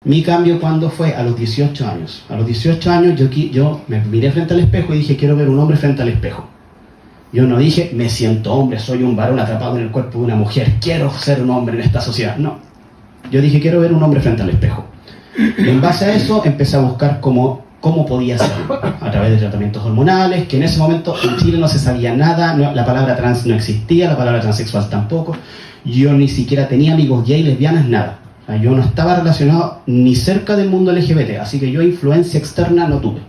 Mi cambio, ¿cuándo fue? A los 18 años. A los 18 años yo me miré frente al espejo y dije, quiero ver un hombre frente al espejo. Yo no dije, me siento hombre, soy un varón atrapado en el cuerpo de una mujer, quiero ser un hombre en esta sociedad. No. Yo dije, quiero ver un hombre frente al espejo. Y en base a eso empecé a buscar cómo podía ser, a través de tratamientos hormonales, que en ese momento en Chile no se sabía nada, la palabra trans no existía, la palabra transexual tampoco. Yo ni siquiera tenía amigos gay, lesbianas, nada. O sea, yo no estaba relacionado ni cerca del mundo LGBT, así que yo influencia externa no tuve.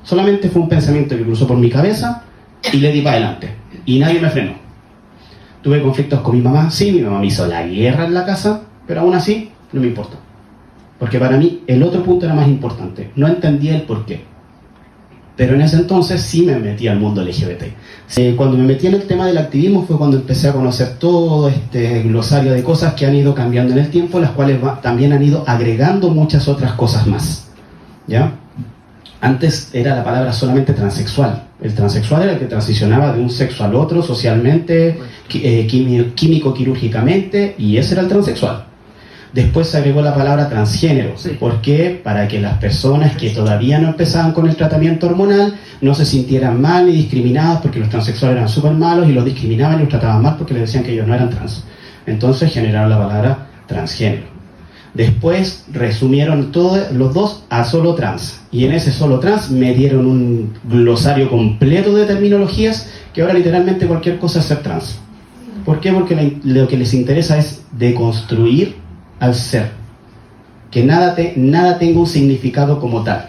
Solamente fue un pensamiento que cruzó por mi cabeza y le di para adelante. Y nadie me frenó. Tuve conflictos con mi mamá, sí, mi mamá me hizo la guerra en la casa, pero aún así no me importó. Porque para mí el otro punto era más importante. No entendía el porqué. Pero en ese entonces sí me metí al mundo LGBT. Cuando me metí en el tema del activismo fue cuando empecé a conocer todo este glosario de cosas que han ido cambiando en el tiempo, las cuales también han ido agregando muchas otras cosas más. ¿Ya? Antes era la palabra solamente transexual. El transexual era el que transicionaba de un sexo al otro socialmente, químico-quirúrgicamente, y ese era el transexual. Después se agregó la palabra transgénero. Sí. ¿Por qué? Para que las personas que todavía no empezaban con el tratamiento hormonal no se sintieran mal ni discriminadas, porque los transexuales eran súper malos y los discriminaban y los trataban mal porque les decían que ellos no eran trans. Entonces generaron la palabra transgénero. Después resumieron todos los dos a solo trans. Y en ese solo trans me dieron un glosario completo de terminologías que ahora literalmente cualquier cosa es ser trans. ¿Por qué? Porque lo que les interesa es deconstruir al ser, que nada tenga un significado como tal.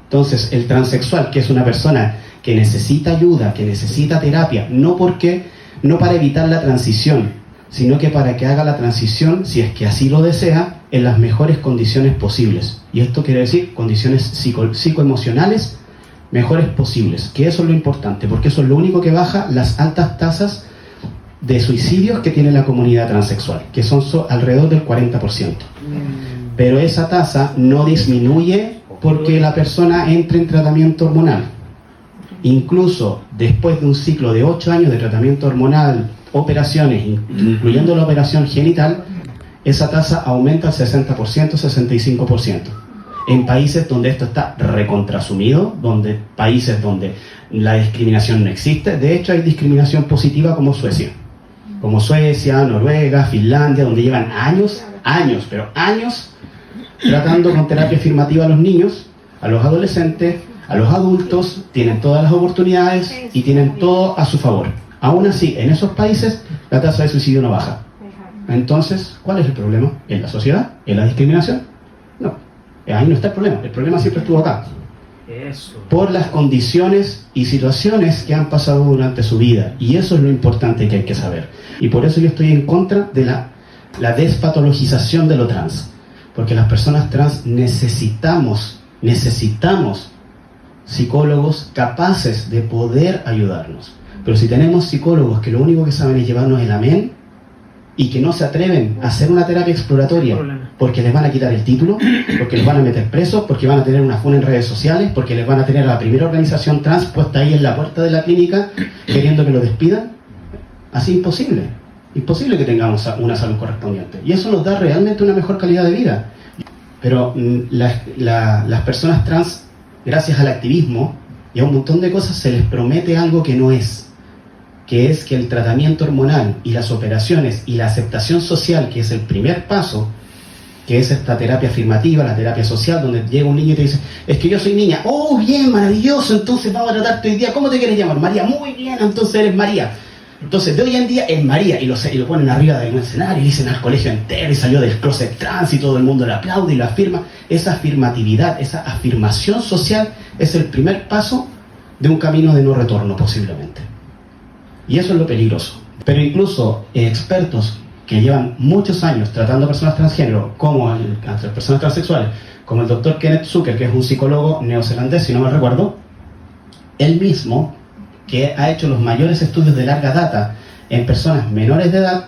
Entonces el transexual, que es una persona que necesita ayuda, que necesita terapia, no para evitar la transición, sino que para que haga la transición, si es que así lo desea, en las mejores condiciones posibles. Y esto quiere decir condiciones psicoemocionales mejores posibles, que eso es lo importante, porque eso es lo único que baja las altas tasas de suicidios que tiene la comunidad transexual, que son alrededor del 40%. Pero esa tasa no disminuye porque la persona entre en tratamiento hormonal. Incluso después de un ciclo de 8 años de tratamiento hormonal, operaciones, incluyendo la operación genital, esa tasa aumenta al 60%, 65%. En países donde esto está recontrasumido, países donde la discriminación no existe. De hecho, hay discriminación positiva como Suecia, Noruega, Finlandia, donde llevan años tratando con terapia afirmativa a los niños, a los adolescentes, a los adultos, tienen todas las oportunidades y tienen todo a su favor. Aún así, en esos países la tasa de suicidio no baja. Entonces, ¿cuál es el problema? ¿En la sociedad? ¿En la discriminación? No, ahí no está el problema siempre estuvo acá. Por las condiciones y situaciones que han pasado durante su vida, y eso es lo importante que hay que saber. Y por eso yo estoy en contra de la despatologización de lo trans, porque las personas trans necesitamos psicólogos capaces de poder ayudarnos. Pero si tenemos psicólogos que lo único que saben es llevarnos el amén y que no se atreven a hacer una terapia exploratoria porque les van a quitar el título, porque les van a meter presos, porque van a tener una funa en redes sociales, porque les van a tener a la primera organización trans puesta ahí en la puerta de la clínica queriendo que lo despidan, así imposible que tengamos una salud correspondiente. Y eso nos da realmente una mejor calidad de vida. Pero las personas trans, gracias al activismo y a un montón de cosas, se les promete algo que no es, que es que el tratamiento hormonal y las operaciones y la aceptación social, que es el primer paso, que es esta terapia afirmativa, la terapia social, donde llega un niño y te dice, es que yo soy niña. Oh, bien, maravilloso, entonces vamos a tratarte hoy día. ¿Cómo te quieres llamar? María. Muy bien, entonces eres María. Entonces de hoy en día es María, y lo ponen arriba de un escenario y dicen al colegio entero y salió del closet trans y todo el mundo le aplaude y lo afirma. Esa afirmatividad, esa afirmación social es el primer paso de un camino de no retorno posiblemente. Y eso es lo peligroso. Pero incluso expertos que llevan muchos años tratando a personas transgénero, como personas transexuales, como el doctor Kenneth Zucker, que es un psicólogo neozelandés, si no me recuerdo, él mismo, que ha hecho los mayores estudios de larga data en personas menores de edad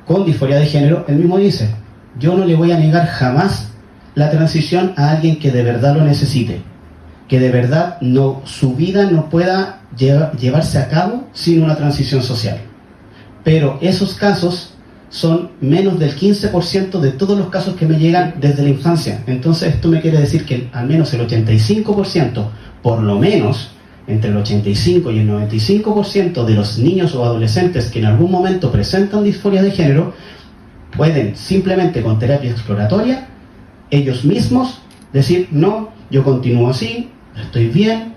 con disforia de género, él mismo dice, yo no le voy a negar jamás la transición a alguien que de verdad lo necesite, que de verdad su vida no pueda llevarse a cabo sin una transición social. Pero esos casos son menos del 15% de todos los casos que me llegan desde la infancia. Entonces esto me quiere decir que al menos el 85%, por lo menos entre el 85 y el 95% de los niños o adolescentes que en algún momento presentan disforia de género, pueden simplemente con terapia exploratoria, ellos mismos decir, no, yo continúo así, estoy bien,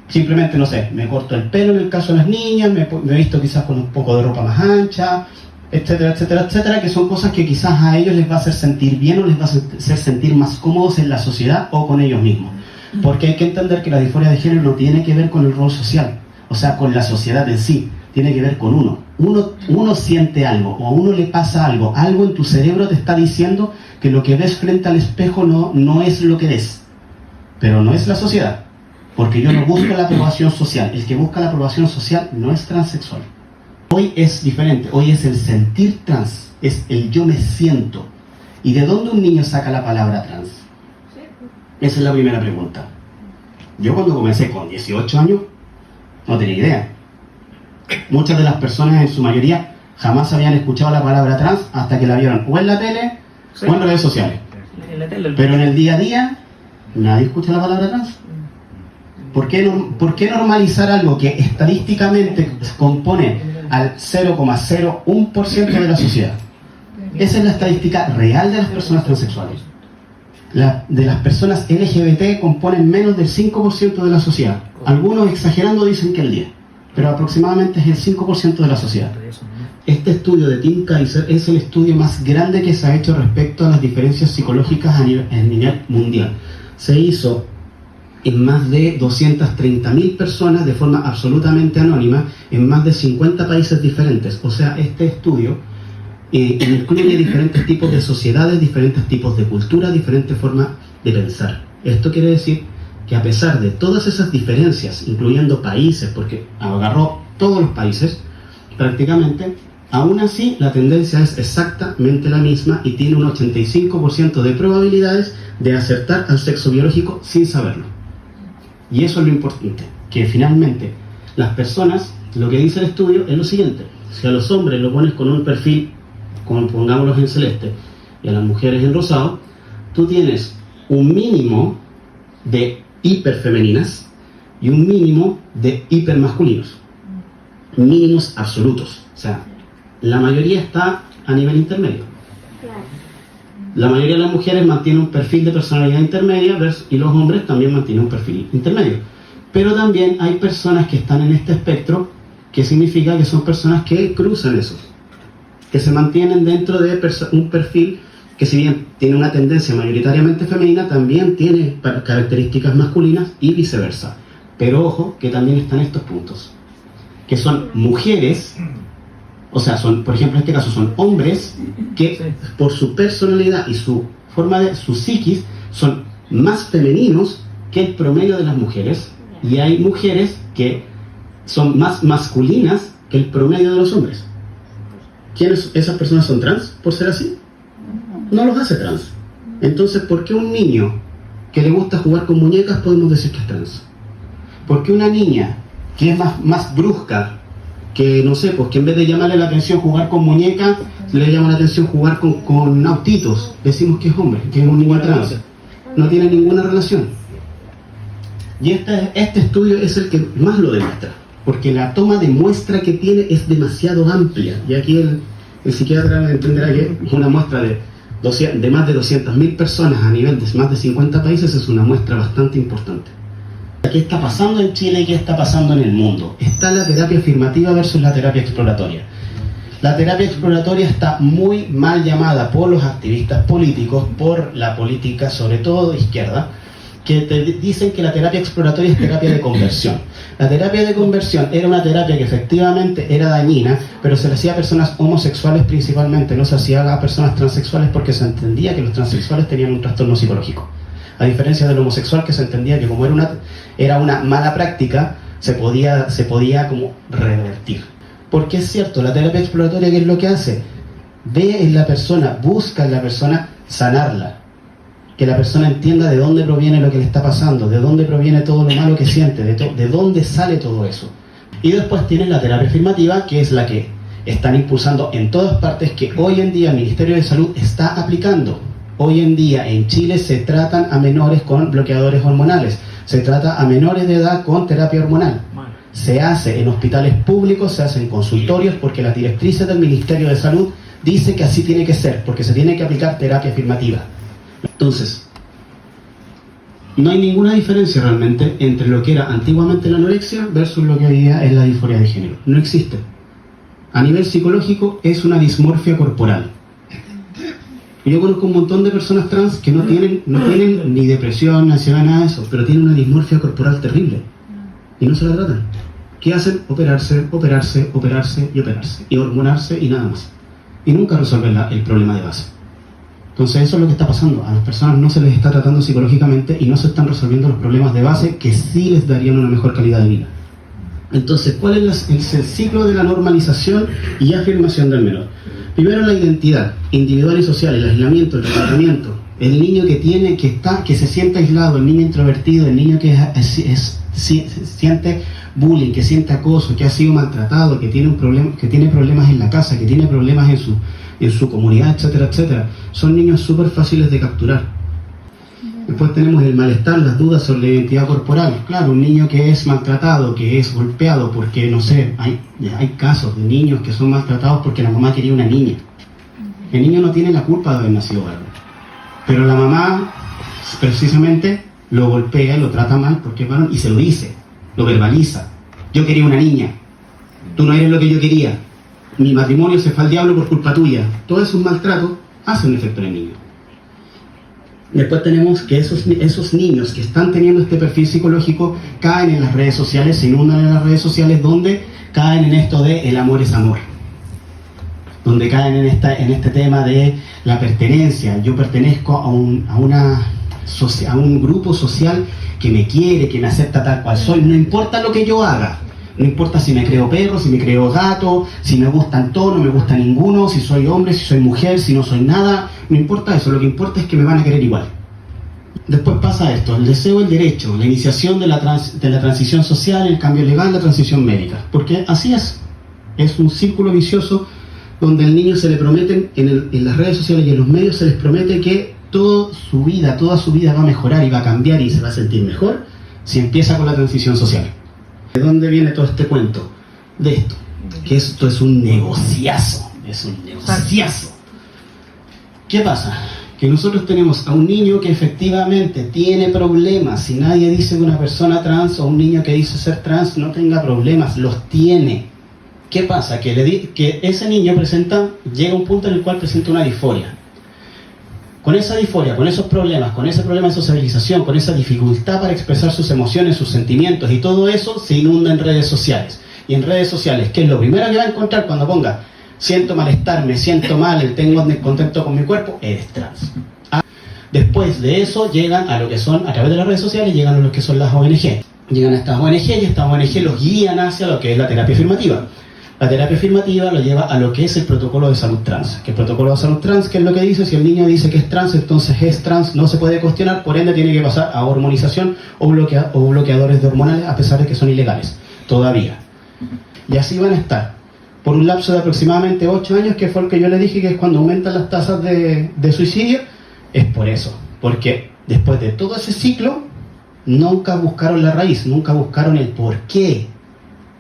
simplemente, no sé, me corto el pelo en el caso de las niñas, me he visto quizás con un poco de ropa más ancha, etcétera, etcétera, etcétera, que son cosas que quizás a ellos les va a hacer sentir bien o les va a hacer sentir más cómodos en la sociedad o con ellos mismos. Porque hay que entender que la disforia de género no tiene que ver con el rol social, o sea, con la sociedad en sí, tiene que ver con uno. Uno siente algo, o a uno le pasa algo en tu cerebro te está diciendo que lo que ves frente al espejo no es lo que ves, pero no es la sociedad, porque yo no busco la aprobación social. El que busca la aprobación social no es transexual. Hoy es diferente, hoy es el sentir trans, es el yo me siento. ¿Y de dónde un niño saca la palabra trans? Esa es la primera pregunta. Yo cuando comencé con 18 años, no tenía idea. Muchas de las personas, en su mayoría, jamás habían escuchado la palabra trans hasta que la vieron o en la tele o en redes sociales. Pero en el día a día, nadie escucha la palabra trans. ¿Por qué normalizar algo que estadísticamente compone al 0,01% de la sociedad? Esa es la estadística real de las personas transexuales. De las personas LGBT componen menos del 5% de la sociedad. Algunos exagerando dicen que el 10%, pero aproximadamente es el 5% de la sociedad. Este estudio de Tim Kaiser es el estudio más grande que se ha hecho respecto a las diferencias psicológicas a nivel mundial. Se hizo en más de 230.000 personas de forma absolutamente anónima en más de 50 países diferentes. O sea, este estudio incluye diferentes tipos de sociedades, diferentes tipos de cultura, diferentes formas de pensar. Esto quiere decir que a pesar de todas esas diferencias, incluyendo países, porque agarró todos los países prácticamente, aún así la tendencia es exactamente la misma y tiene un 85% de probabilidades de acertar al sexo biológico sin saberlo. Y eso es lo importante, que finalmente las personas, lo que dice el estudio es lo siguiente: si a los hombres lo pones con un perfil, como pongámoslos en celeste, y a las mujeres en rosado, tú tienes un mínimo de hiperfemeninas y un mínimo de hipermasculinos, mínimos absolutos. O sea, la mayoría está a nivel intermedio. La mayoría de las mujeres mantiene un perfil de personalidad intermedia y los hombres también mantienen un perfil intermedio. Pero también hay personas que están en este espectro, que significa que son personas que cruzan esos, que se mantienen dentro de un perfil que, si bien tiene una tendencia mayoritariamente femenina, también tiene características masculinas y viceversa. Pero ojo, que también están estos puntos, que son mujeres, o sea, son, por ejemplo, en este caso son hombres que por su personalidad y su forma de su psiquis son más femeninos que el promedio de las mujeres, y hay mujeres que son más masculinas que el promedio de los hombres. ¿Quiénes esas personas son trans por ser así? No los hace trans. Entonces, ¿por qué un niño que le gusta jugar con muñecas podemos decir que es trans? ¿Por qué una niña que es más brusca, que no sé, pues que en vez de llamarle la atención jugar con muñecas, le llama la atención jugar con autitos, decimos que es hombre, que es un niño trans? No tiene ninguna relación. Y este estudio es el que más lo demuestra, porque la toma de muestra que tiene es demasiado amplia. Y aquí el psiquiatra entenderá que una muestra de más de 200.000 personas a nivel de más de 50 países es una muestra bastante importante. ¿Qué está pasando en Chile y qué está pasando en el mundo? Está la terapia afirmativa versus la terapia exploratoria. La terapia exploratoria está muy mal llamada por los activistas políticos, por la política, sobre todo de izquierda, que te dicen que la terapia exploratoria es terapia de conversión. La terapia de conversión era una terapia que efectivamente era dañina, pero se le hacía a personas homosexuales principalmente, no se hacía a personas transexuales porque se entendía que los transexuales tenían un trastorno psicológico. A diferencia del homosexual, que se entendía que como era una mala práctica, se podía como revertir. Porque es cierto, la terapia exploratoria, ¿qué es lo que hace? Ve en la persona, busca en la persona sanarla. Que la persona entienda de dónde proviene lo que le está pasando, de dónde proviene todo lo malo que siente, de dónde sale todo eso. Y después tienes la terapia afirmativa, que es la que están impulsando en todas partes, que hoy en día el Ministerio de Salud está aplicando. Hoy en día en Chile se tratan a menores con bloqueadores hormonales, se trata a menores de edad con terapia hormonal. Se hace en hospitales públicos, se hace en consultorios, porque las directrices del Ministerio de Salud dice que así tiene que ser, porque se tiene que aplicar terapia afirmativa. Entonces, no hay ninguna diferencia realmente entre lo que era antiguamente la anorexia versus lo que hoy día es la disforia de género. No existe. A nivel psicológico es una dismorfia corporal. Yo conozco un montón de personas trans que no tienen ni depresión, ansiedad, nada de eso, pero tienen una dismorfia corporal terrible. Y no se la tratan. ¿Qué hacen? Operarse, operarse, operarse y operarse. Y hormonarse y nada más. Y nunca resuelven el problema de base. Entonces eso es lo que está pasando. A las personas no se les está tratando psicológicamente y no se están resolviendo los problemas de base que sí les darían una mejor calidad de vida. Entonces, ¿cuál es el ciclo de la normalización y afirmación del menor? Primero, la identidad individual y social, el aislamiento, el tratamiento. El niño que se siente aislado, el niño introvertido, el niño que siente bullying, que siente acoso, que ha sido maltratado, que tiene problemas en la casa, que tiene problemas en su comunidad, etcétera, etcétera. Son niños súper fáciles de capturar. Después tenemos el malestar, las dudas sobre la identidad corporal. Claro, un niño que es maltratado, que es golpeado, porque no sé, hay casos de niños que son maltratados porque la mamá quería una niña. El niño no tiene la culpa de haber nacido varón, pero la mamá precisamente lo golpea, lo trata mal porque es varón y se lo dice, lo verbaliza. Yo quería una niña, tú no eres lo que yo quería, mi matrimonio se fue al diablo por culpa tuya. Todo esos maltratos hacen un efecto en el niño. Después tenemos que esos niños que están teniendo este perfil psicológico caen en las redes sociales, se inundan en las redes sociales, donde caen en esto de el amor es amor, donde caen en este tema de la pertenencia. Yo pertenezco a un grupo social que me quiere, que me acepta tal cual soy, no importa lo que yo haga. No importa si me creo perro, si me creo gato, si me gustan todos, no me gusta ninguno, si soy hombre, si soy mujer, si no soy nada. No importa eso, lo que importa es que me van a querer igual. Después pasa esto, el deseo, el derecho, la iniciación de la transición social, el cambio legal, la transición médica. Porque así es un círculo vicioso donde al niño se le prometen, en las redes sociales y en los medios se les promete que toda su vida va a mejorar y va a cambiar y se va a sentir mejor si empieza con la transición social. ¿De dónde viene todo este cuento? De esto, que esto es un negociazo, ¿Qué pasa? Que nosotros tenemos a un niño que efectivamente tiene problemas, y nadie dice que una persona trans o un niño que dice ser trans no tenga problemas, los tiene. ¿Qué pasa? Que ese niño llega a un punto en el cual presenta una disforia. Con esa disforia, con esos problemas, con ese problema de socialización, con esa dificultad para expresar sus emociones, sus sentimientos y todo eso, se inunda en redes sociales. Y en redes sociales, ¿qué es lo primero que va a encontrar cuando ponga siento malestar, me siento mal, tengo descontento con mi cuerpo? Eres trans. Después de eso llegan a lo que son, a través de las redes sociales, llegan a lo que son las ONG. Llegan a estas ONG y estas ONG los guían hacia lo que es la terapia afirmativa. La terapia afirmativa lo lleva a lo que es el protocolo de salud trans. Que el protocolo de salud trans, ¿qué es lo que dice? Si el niño dice que es trans, entonces es trans, no se puede cuestionar, por ende tiene que pasar a hormonización o bloqueadores de hormonales, a pesar de que son ilegales, todavía. Y así van a estar, por un lapso de aproximadamente 8 años, que fue el que yo le dije que es cuando aumentan las tasas de suicidio. Es por eso, porque después de todo ese ciclo, nunca buscaron la raíz, nunca buscaron el porqué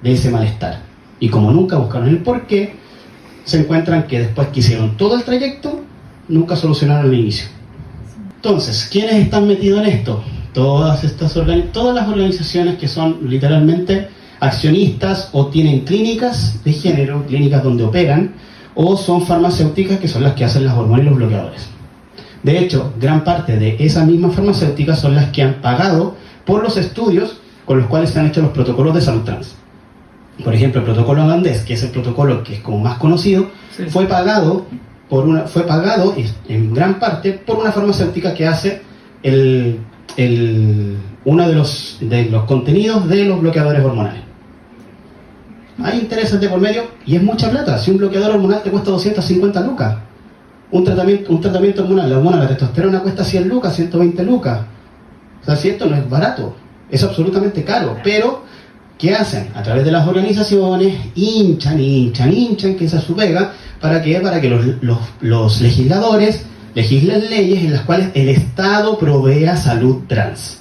de ese malestar. Y como nunca buscaron el porqué, se encuentran que después que hicieron todo el trayecto, nunca solucionaron el inicio. Entonces, ¿quiénes están metidos en esto? Todas las organizaciones que son literalmente accionistas o tienen clínicas de género, clínicas donde operan, o son farmacéuticas que son las que hacen las hormonas y los bloqueadores. De hecho, gran parte de esas mismas farmacéuticas son las que han pagado por los estudios con los cuales se han hecho los protocolos de salud trans. Por ejemplo, el protocolo holandés, que es el protocolo que es como más conocido, sí, fue pagado en gran parte por una farmacéutica que hace uno de los contenidos de los bloqueadores hormonales. Hay intereses de por medio y es mucha plata. Si un bloqueador hormonal te cuesta 250 lucas, un tratamiento hormonal, la hormona, la testosterona, cuesta 100 lucas, 120 lucas. O sea, si esto no es barato, es absolutamente caro, pero ¿Qué hacen? A través de las organizaciones hinchan, que esa es su pega. ¿Para qué? Para que los legisladores legislen leyes en las cuales el Estado provea salud trans.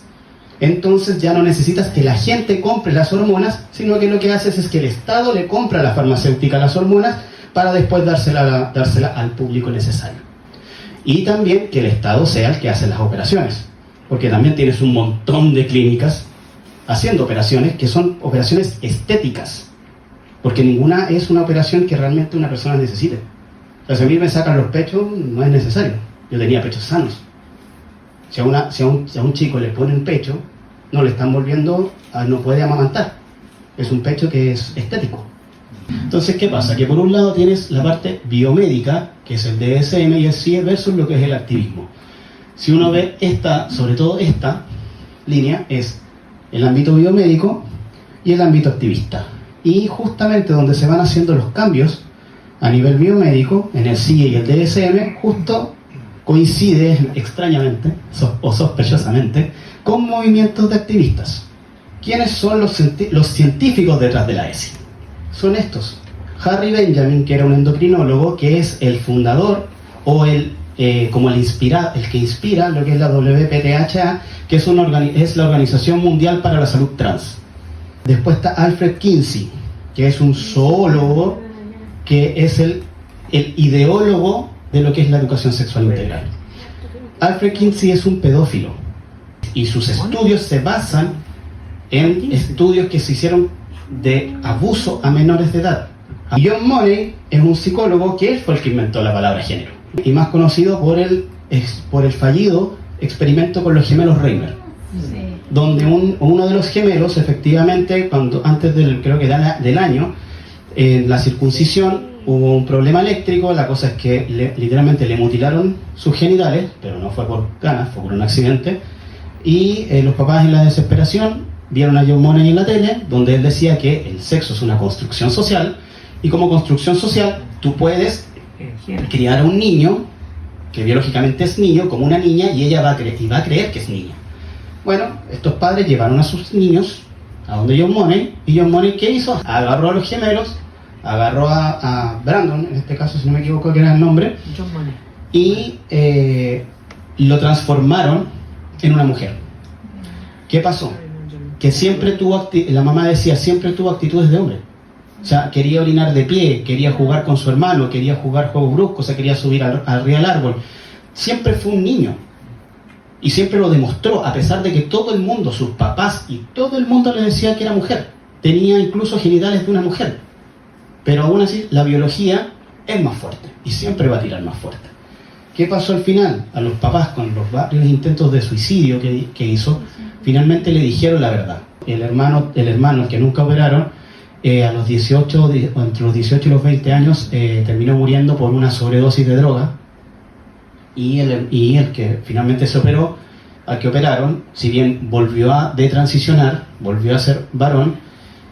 Entonces ya no necesitas que la gente compre las hormonas, sino que lo que haces es que el Estado le compra a la farmacéutica las hormonas para después dársela al público necesario. Y también que el Estado sea el que hace las operaciones, porque también tienes un montón de clínicas haciendo operaciones que son operaciones estéticas, porque ninguna es una operación que realmente una persona necesite. O sea, si a mí me sacan los pechos, no es necesario. Yo tenía pechos sanos. Si a un chico le ponen pecho, no le están volviendo, no puede amamantar. Es un pecho que es estético. Entonces, ¿qué pasa? Que por un lado tienes la parte biomédica, que es el DSM y el CIE, versus lo que es el activismo. Si uno ve sobre todo esta línea, es el ámbito biomédico y el ámbito activista. Y justamente donde se van haciendo los cambios a nivel biomédico, en el CIE y el DSM, justo coincide extrañamente o sospechosamente con movimientos de activistas. ¿Quiénes son los científicos detrás de la ESI? Son estos. Harry Benjamin, que era un endocrinólogo, que es el fundador o el que inspira lo que es la WPTHA, que es la Organización Mundial para la Salud Trans. Después está Alfred Kinsey, que es un zoólogo, que es el ideólogo de lo que es la educación sexual integral. Alfred Kinsey es un pedófilo y sus estudios se basan en estudios que se hicieron de abuso a menores de edad. John Money es un psicólogo que él fue el que inventó la palabra género y más conocido por el fallido experimento con los gemelos Reimer, donde uno de los gemelos efectivamente antes del año en la circuncisión hubo un problema eléctrico. La cosa es que literalmente le mutilaron sus genitales, pero no fue por ganas, fue por un accidente, y los papás en la desesperación vieron a John Money en la tele, donde él decía que el sexo es una construcción social, y como construcción social tú puedes criar a un niño que biológicamente es niño como una niña, y ella va a creer que es niña. Bueno, estos padres llevaron a sus niños a donde John Money, y John Money, ¿qué hizo? Agarró a los gemelos, agarró a Brandon, en este caso si no me equivoco que era el nombre, John Money, y lo transformaron en una mujer. ¿Qué pasó? Que la mamá decía, siempre tuvo actitudes de hombre. O sea, quería orinar de pie, quería jugar con su hermano, quería jugar juegos bruscos, o sea, quería subir arriba al árbol. Siempre fue un niño. Y siempre lo demostró, a pesar de que todo el mundo, sus papás y todo el mundo le decía que era mujer. Tenía incluso genitales de una mujer. Pero aún así, la biología es más fuerte y siempre va a tirar más fuerte. ¿Qué pasó al final? A los papás, con los varios intentos de suicidio que hizo, finalmente le dijeron la verdad. El hermano que nunca operaron, entre los 18 y los 20 años, terminó muriendo por una sobredosis de droga. Y el que finalmente se operó, al que operaron, si bien volvió a detransicionar, volvió a ser varón,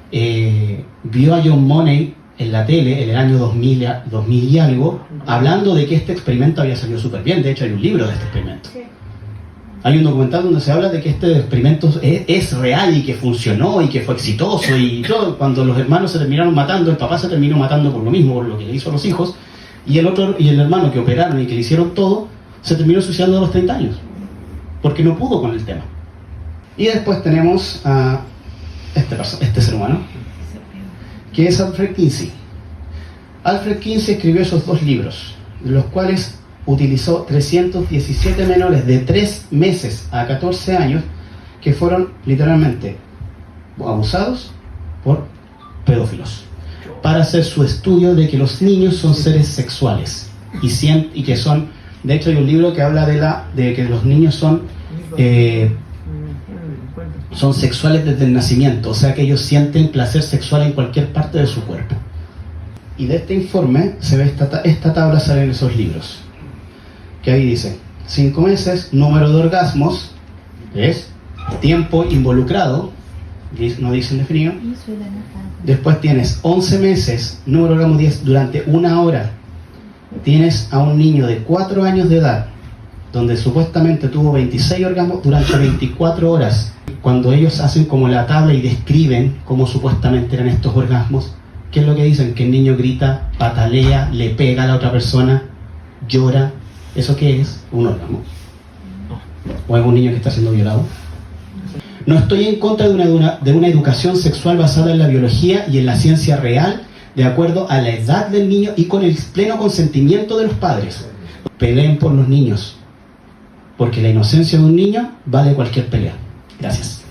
vio a John Money en la tele en el año 2000 y algo, hablando de que este experimento había salido súper bien. De hecho, hay un libro de este experimento. Hay un documental donde se habla de que este experimento es real y que funcionó y que fue exitoso y todo. Cuando los hermanos se terminaron matando, el papá se terminó matando por lo mismo, por lo que le hizo a los hijos, y el hermano que operaron y que le hicieron todo, se terminó suicidando a los 30 años, porque no pudo con el tema. Y después tenemos a este ser humano, que es Alfred Kinsey. Alfred Kinsey escribió esos 2 libros, de los cuales utilizó 317 menores de 3 meses a 14 años que fueron literalmente abusados por pedófilos, para hacer su estudio de que los niños son seres sexuales y que son, de hecho hay un libro que habla de que los niños son sexuales desde el nacimiento, o sea que ellos sienten placer sexual en cualquier parte de su cuerpo. Y de este informe se ve esta tabla, sale en esos libros, que ahí dice 5 meses, número de orgasmos, ¿ves? Tiempo involucrado, no dicen definido. Después tienes 11 meses, número de orgasmos 10, durante 1 hora. Tienes a un niño de 4 años de edad donde supuestamente tuvo 26 orgasmos durante 24 horas. Cuando ellos hacen como la tabla y describen cómo supuestamente eran estos orgasmos, ¿qué es lo que dicen? Que el niño grita, patalea, le pega a la otra persona, llora. ¿Eso qué es? ¿Un orgasmo? ¿O es un niño que está siendo violado? No estoy en contra de una educación sexual basada en la biología y en la ciencia real, de acuerdo a la edad del niño y con el pleno consentimiento de los padres. Peleen por los niños, porque la inocencia de un niño vale cualquier pelea. Gracias.